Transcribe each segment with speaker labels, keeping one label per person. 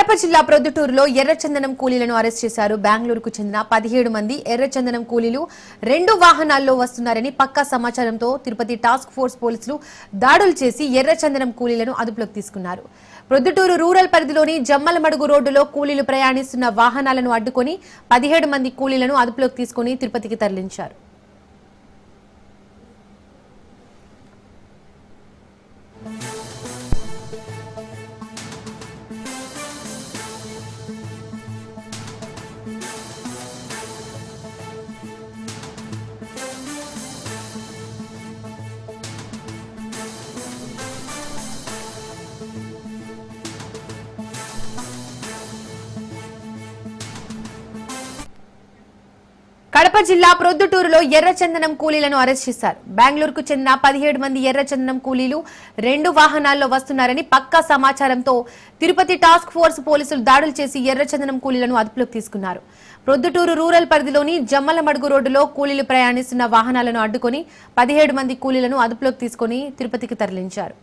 Speaker 1: కడప జిల్లా ప్రొద్దుటూరులో ఎర్రచందనం కూలీలను అరెస్ట్ చేశారు. బెంగళూరుకు చెందిన 17 మంది ఎర్రచందనం కూలీలు 2 వాహనాల్లో వస్తున్నారని పక్కా సమాచారంతో తిరుపతి టాస్క్ ఫోర్స్ పోలీసులు దాడులు చేసి ఎర్రచందనం కూలీలను అదుపులోకి తీసుకున్నారు. ప్రొద్దుటూరు రూరల్ పరిధిలోని జమ్మలమడుగు రోడ్డులో కూలీలు ప్రయాణిస్తున్న వాహనాలను అడ్డుకొని 17 మంది కూలీలను అదుపులోకి తీసుకుని తిరుపతికి తరలించారు. కడప జిల్లా ప్రొద్దుటూరులో ఎర్రచందనం కూలీలను అరెస్ట్ చేశారు. బెంగళూరుకు చెందిన 17 మంది ఎర్రచందనం కూలీలు 2 వాహనాల్లో వస్తున్నారని పక్కా సమాచారంతో తిరుపతి టాస్క్ ఫోర్స్ పోలీసులు దాడులు చేసి ఎర్రచందనం కూలీలను అదుపులోకి తీసుకున్నారు. ప్రొద్దుటూరు రూరల్ పరిధిలోని జమ్మలమడుగు రోడ్డులో కూలీలు ప్రయాణిస్తున్న వాహనాలను అడ్డుకొని 17 మంది కూలీలను అదుపులోకి తీసుకుని తిరుపతికి తరలించారు.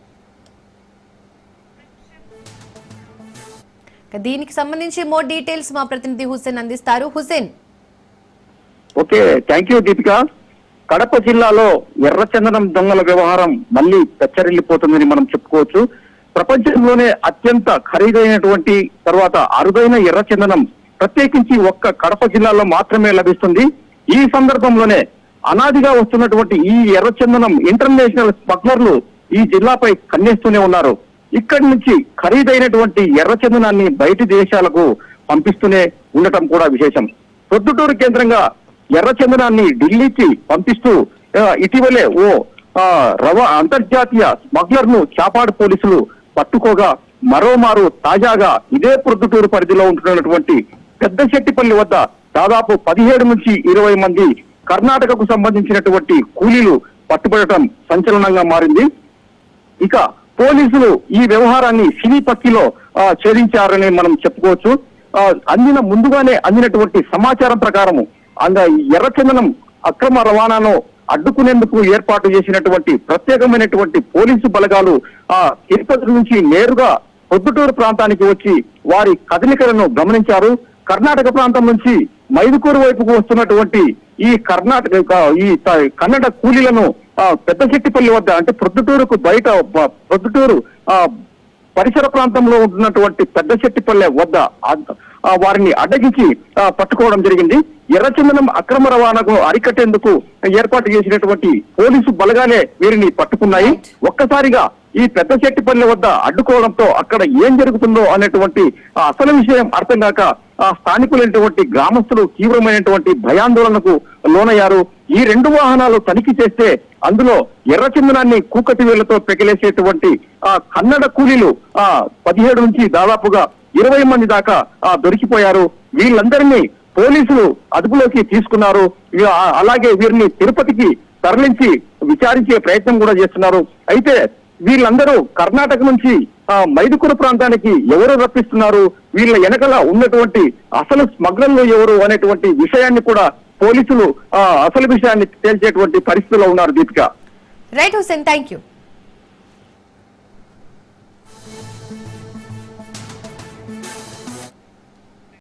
Speaker 1: దీనికి సంబంధించి మోర్ డీటెయిల్స్ మా ప్రతినిధి హుసేన్ అందిస్తారు. Hussain.
Speaker 2: Okay, thank you Deepika. Kadapa జిల్లాలో ఎర్రచందనం దొంగల వ్యవహారం మళ్లీ పెచ్చరిల్లిపోతుందని మనం చెప్పుకోవచ్చు. ప్రపంచంలోనే అత్యంత ఖరీదైనటువంటి తర్వాత అరుదైన ఎర్రచందనం ప్రత్యేకించి ఒక్క కడప జిల్లాలో మాత్రమే లభిస్తుంది. ఈ సందర్భంలోనే అనాదిగా వస్తున్నటువంటి ఈ ఎర్రచందనం ఇంటర్నేషనల్ స్మగ్లర్లు ఈ జిల్లాపై కన్నేస్తూనే ఉన్నారు. ఇక్కడి నుంచి ఖరీదైనటువంటి ఎర్రచందనాన్ని బయటి దేశాలకు పంపిస్తూనే ఉండటం కూడా విశేషం. ప్రొద్దుటూరు కేంద్రంగా ఎర్రచందనాన్ని ఢిల్లీకి పంపిస్తూ ఇటీవలే ఓ అంతర్జాతీయ స్మగ్లర్ ను చాపాడు పోలీసులు పట్టుకోగా మరోమారు తాజాగా ఇదే ప్రొద్దుటూరు పరిధిలో ఉంటున్నటువంటి పెద్దశెట్టిపల్లి వద్ద దాదాపు 17 నుంచి 20 మంది కర్ణాటకకు సంబంధించినటువంటి కూలీలు పట్టుబడటం సంచలనంగా మారింది. ఇక పోలీసులు ఈ వ్యవహారాన్ని సినీ పక్కిలో ఛేదించారని మనం చెప్పుకోవచ్చు. ముందుగానే అందినటువంటి సమాచారం ప్రకారము ఎర్రచందనం అక్రమ రవాణాను అడ్డుకునేందుకు ఏర్పాటు చేసినటువంటి ప్రత్యేకమైనటువంటి పోలీసు బలగాలు తిరుపతి నుంచి నేరుగా ప్రొద్దుటూరు ప్రాంతానికి వచ్చి వారి కదలికలను గమనించారు. కర్ణాటక ప్రాంతం నుంచి మైదుకూరు వైపుకు వస్తున్నటువంటి ఈ కన్నడ కూలీలను పెద్దశెట్టిపల్లి వద్ద అంటే ప్రొద్దుటూరుకు బయట ప్రొద్దుటూరు పరిసర ప్రాంతంలో ఉంటున్నటువంటి పెద్దశెట్టిపల్లె వద్ద వారిని అడ్డగించి పట్టుకోవడం జరిగింది. ఎర్రచందనం అక్రమ రవాణాకు అరికట్టేందుకు ఏర్పాటు చేసినటువంటి పోలీసు బలగాలే వీరిని పట్టుకున్నాయి. ఒక్కసారిగా ఈ పెద్దశెట్టిపల్లి వద్ద అడ్డుకోవడంతో అక్కడ ఏం జరుగుతుందో అనేటువంటి అసలు విషయం అర్థం కాక స్థానికులైనటువంటి గ్రామస్తులు తీవ్రమైనటువంటి భయాందోళనకు లోనయ్యారు. ఈ 2 వాహనాలు తనిఖీ చేస్తే అందులో ఎర్రచందనాన్ని కూకటి వేళ్లతో పెకిలేసేటువంటి కన్నడ కూలీలు 17 నుంచి దాదాపుగా 20 మంది దాకా దొరికిపోయారు. వీళ్ళందరినీ పోలీసులు అదుపులోకి తీసుకున్నారు. అలాగే వీరిని తిరుపతికి తరలించి విచారించే ప్రయత్నం కూడా చేస్తున్నారు. అయితే వీళ్ళందరూ కర్ణాటక నుంచి మైదుకూరు ప్రాంతానికి ఎవరు రప్పిస్తున్నారు, వీళ్ళ వెనకల ఉన్నటువంటి అసలు స్మగ్లర్లు ఎవరు అనేటువంటి విషయాన్ని కూడా పోలీసులు అసలు విషయాన్ని తేల్చేటువంటి పరిస్థితిలో ఉన్నారు. Deepika.
Speaker 1: Right Hussain, thank you.